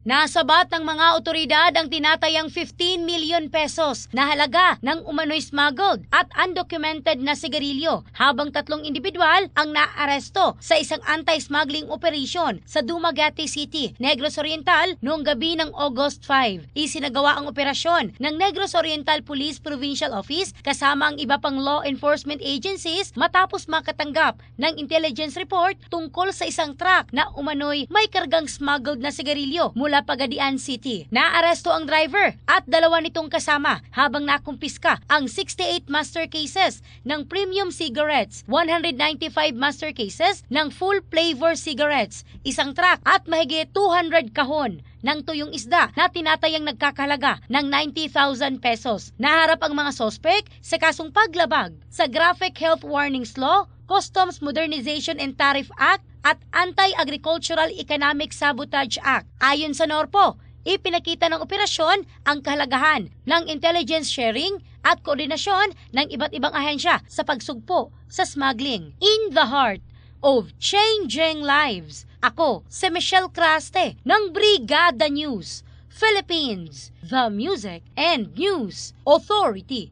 Nasabat ng mga otoridad ang tinatayang 15 milyon pesos na halaga ng umano'y smuggled at undocumented na sigarilyo, habang 3 individual ang naaresto sa isang anti-smuggling operation sa Dumaguete City, Negros Oriental noong gabi ng August 5. Isinagawa ang operasyon ng Negros Oriental Police Provincial Office kasama ang iba pang law enforcement agencies matapos makatanggap ng intelligence report tungkol sa isang truck na umano'y may kargang smuggled na sigarilyo mula Pagadian City. Naaresto ang driver at 2 nitong kasama habang nakumpiska ang 68 master cases ng premium cigarettes, 195 master cases ng full flavor cigarettes, isang truck at mahigit 200 kahon ng tuyong isda na tinatayang nagkakahalaga ng 90,000 pesos. Naharap ang mga sospek sa kasong paglabag sa Graphic Health Warnings Law, Customs Modernization and Tariff Act at Anti-Agricultural Economic Sabotage Act. Ayon sa NORPO, ipinakita ng operasyon ang kahalagahan ng intelligence sharing at koordinasyon ng iba't ibang ahensya sa pagsugpo sa smuggling. In the heart of changing lives, ako si Michelle Craste ng Brigada News Philippines, the Music and News Authority.